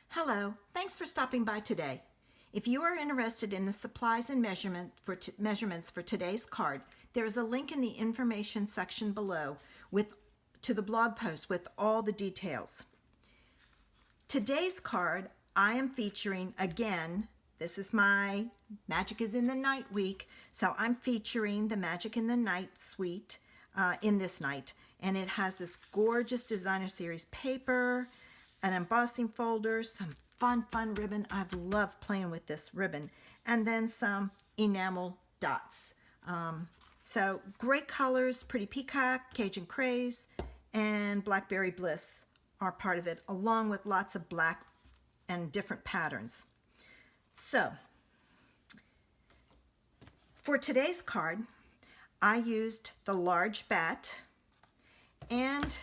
Hello, thanks for stopping by today. If you are interested in the supplies and measurements for today's card, there is a link in the information section below to the blog post with all the details. Today's card, I am featuring again, this is my Magic is in the Night week, so I'm featuring the Magic in the Night suite in this night. And it has this gorgeous designer series paper, an embossing folder, some fun ribbon. I've loved playing with this ribbon, and then some enamel dots. So great colors, Pretty Peacock, Cajun Craze, and Blackberry Bliss are part of it, along with lots of black and different patterns. So for today's card, I used the large bat, and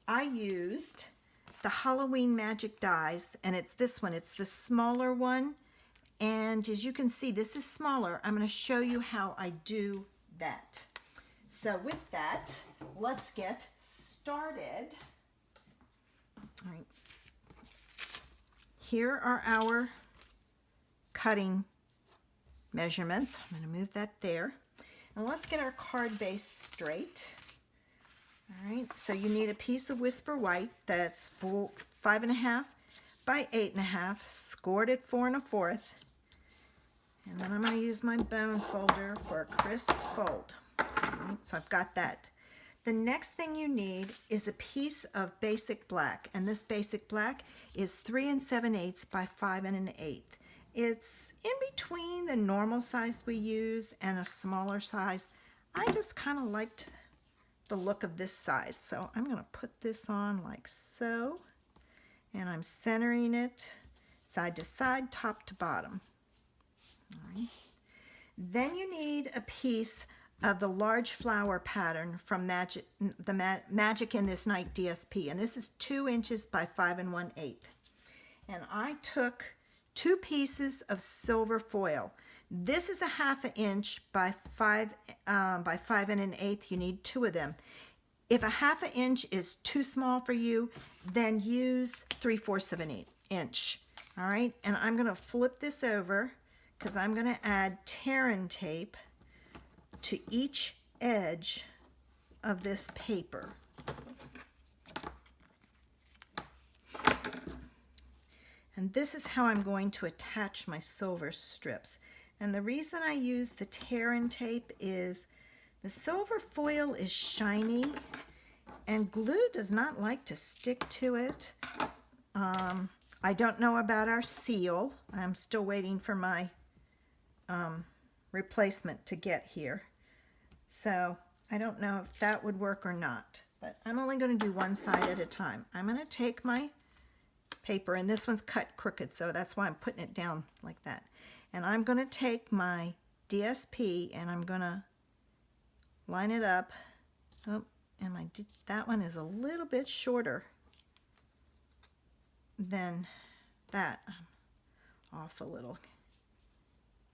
I used the Halloween Magic dies, and it's this one. It's the smaller one, and as you can see, this is smaller. I'm going to show you how I do that. So with that, let's get started. All right. Here are our cutting measurements. I'm going to move that there. And let's get our card base straight. All right, so you need a piece of Whisper White that's 5.5 by 8.5, scored at 4 1/4. And then I'm going to use my bone folder for a crisp fold. All right, so I've got that. The next thing you need is a piece of basic black, and this basic black is 3 7/8 by 5 1/8. It's in between the normal size we use and a smaller size. I just kind of liked the look of this size, so I'm going to put this on like so, and I'm centering it side to side, top to bottom. All right. Then you need a piece of the large flower pattern from Magic in This Night DSP, and this is 2 inches by 5 1/8. And I took 2 pieces of silver foil. This is a 1/2 inch by 5 1/8. You need 2 of them. If a 1/2 inch is too small for you, then use 3/4 of an inch. All right, and I'm going to flip this over because I'm going to add tear-in tape to each edge of this paper. And this is how I'm going to attach my silver strips. And the reason I use the tear-in tape is the silver foil is shiny and glue does not like to stick to it. I don't know about our seal. I'm still waiting for my replacement to get here. So I don't know if that would work or not, but I'm only going to do one side at a time. I'm going to take my paper, and this one's cut crooked, so that's why I'm putting it down like that. And I'm going to take my DSP and I'm going to line it up. Oh, and that one is a little bit shorter than that. Off a little.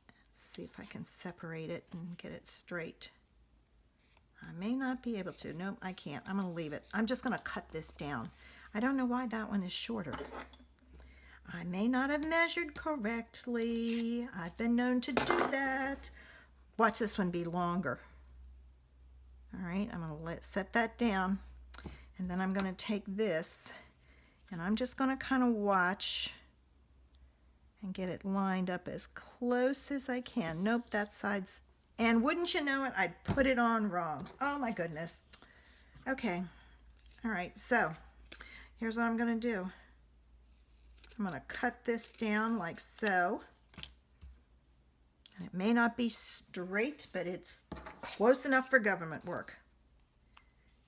Let's see if I can separate it and get it straight. I may not be able to. Nope, I can't. I'm going to leave it. I'm just going to cut this down. I don't know why that one is shorter. I may not have measured correctly. I've been known to do that. Watch this one be longer. All right, I'm going to set that down. And then I'm going to take this, and I'm just going to kind of watch and get it lined up as close as I can. Nope, that side's... And wouldn't you know it, I put it on wrong. Oh my goodness. Okay. All right, so here's what I'm going to do. I'm going to cut this down like so. And it may not be straight, but it's close enough for government work.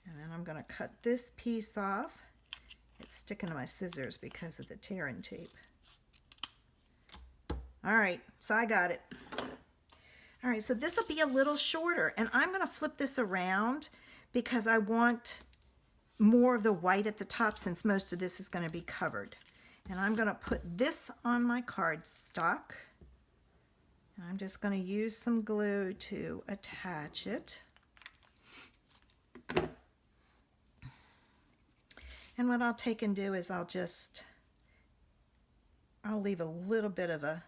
And then I'm going to cut this piece off. It's sticking to my scissors because of the tear-in tape. All right, so I got it. All right, so this will be a little shorter, and I'm going to flip this around because I want more of the white at the top since most of this is going to be covered. And I'm going to put this on my cardstock. And I'm just going to use some glue to attach it. And what I'll take and do is I'll just I'll leave a little bit of a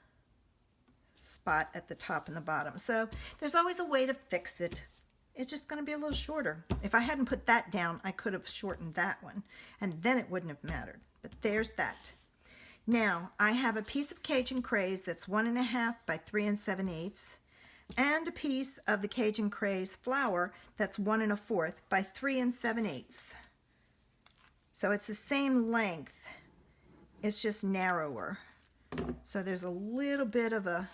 spot at the top and the bottom. So there's always a way to fix it. It's just going to be a little shorter. If I hadn't put that down, I could have shortened that one, and then it wouldn't have mattered. But there's that. Now, I have a piece of Cajun Craze that's 1.5 by 3 7/8, and a piece of the Cajun Craze flower that's 1 1/4 by 3 7/8. So it's the same length, it's just narrower. So there's a little bit of a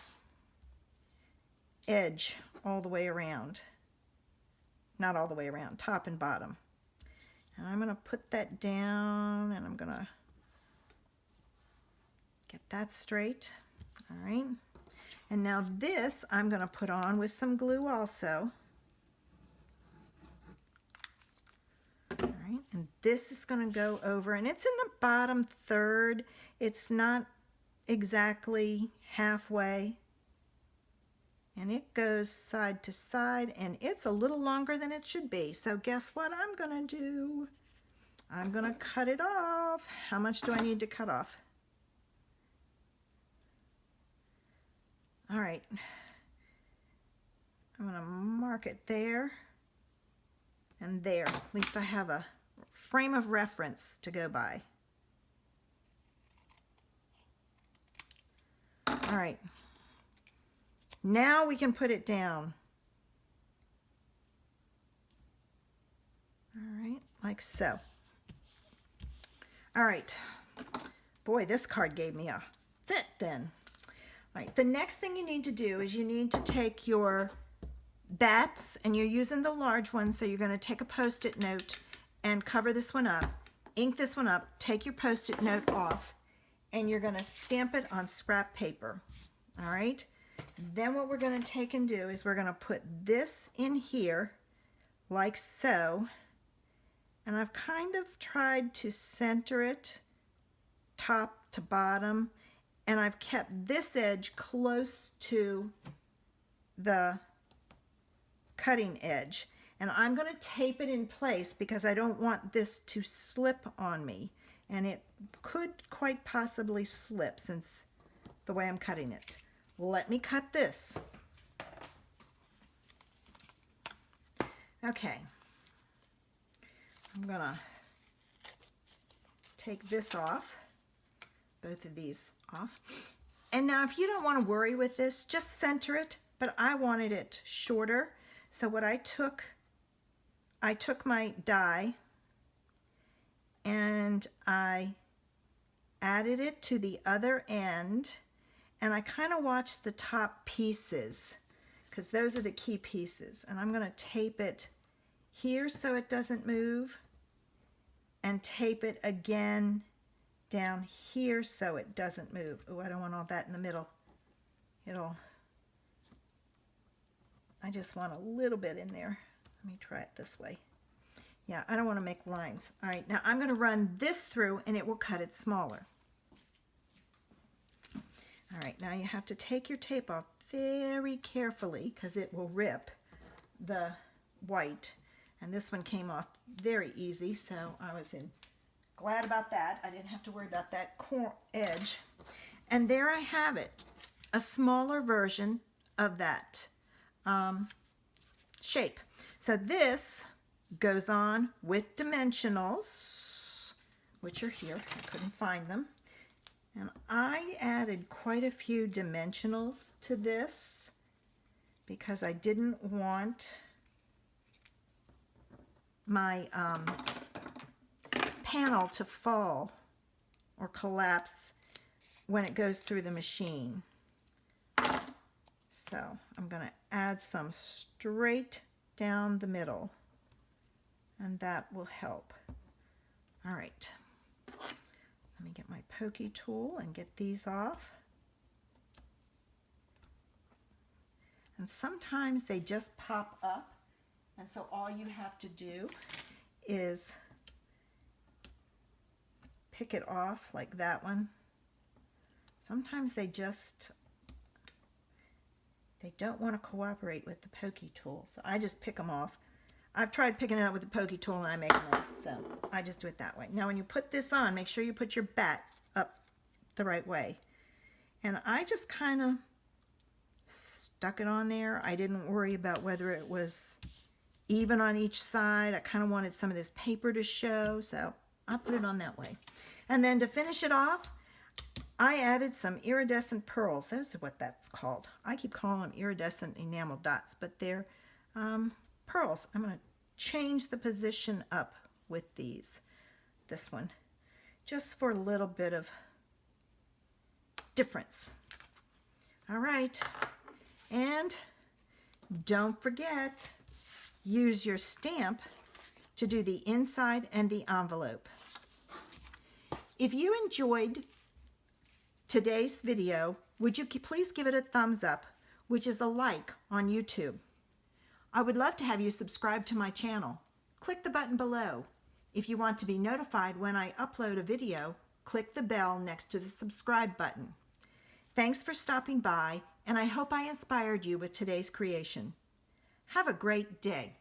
edge all the way around. Not all the way around, top and bottom. And I'm going to put that down, and I'm going to get that straight. All right. And now this I'm going to put on with some glue also. All right. And this is going to go over, and it's in the bottom third. It's not exactly halfway. And it goes side to side, and it's a little longer than it should be. So guess what I'm gonna do? I'm gonna cut it off. How much do I need to cut off? All right. I'm gonna mark it there and there. At least I have a frame of reference to go by. All right. Now we can put it down. All right, like so. All right. Boy, this card gave me a fit then. All right, the next thing you need to do is you need to take your bats, and you're using the large one, so you're going to take a Post-it note and cover this one up, ink this one up, take your Post-it note off, and you're going to stamp it on scrap paper. All right. Then what we're going to take and do is we're going to put this in here like so, and I've kind of tried to center it top to bottom, and I've kept this edge close to the cutting edge, and I'm going to tape it in place because I don't want this to slip on me, and it could quite possibly slip since the way I'm cutting it. Let me cut this. Okay. I'm gonna take this off, both of these off. And now if you don't want to worry with this, just center it, but I wanted it shorter. So what I took my die and I added it to the other end. And I kind of watch the top pieces because those are the key pieces. And I'm going to tape it here so it doesn't move, and tape it again down here so it doesn't move. Oh, I don't want all that in the middle. I just want a little bit in there. Let me try it this way. Yeah, I don't want to make lines. All right, now I'm going to run this through and it will cut it smaller. All right, now you have to take your tape off very carefully because it will rip the white. And this one came off very easy, so I was glad about that. I didn't have to worry about that edge. And there I have it, a smaller version of that shape. So this goes on with dimensionals, which are here. I couldn't find them. And I added quite a few dimensionals to this because I didn't want my panel to fall or collapse when it goes through the machine. So I'm going to add some straight down the middle, and that will help. All right. Let me get my pokey tool and get these off. And sometimes they just pop up, and so all you have to do is pick it off like that one. Sometimes they don't want to cooperate with the pokey tool, so I just pick them off. I've tried picking it up with the pokey tool and I make a mess, so I just do it that way. Now when you put this on, make sure you put your bat up the right way. And I just kind of stuck it on there. I didn't worry about whether it was even on each side. I kind of wanted some of this paper to show, so I put it on that way. And then to finish it off, I added some iridescent pearls. Those are what that's called. I keep calling them iridescent enamel dots, but they're pearls. I'm going to change the position up with these. This one, just for a little bit of difference. All right, and don't forget, use your stamp to do the inside and the envelope. If you enjoyed today's video, would you please give it a thumbs up, which is a like on YouTube. I would love to have you subscribe to my channel. Click the button below. If you want to be notified when I upload a video, click the bell next to the subscribe button. Thanks for stopping by, and I hope I inspired you with today's creation. Have a great day.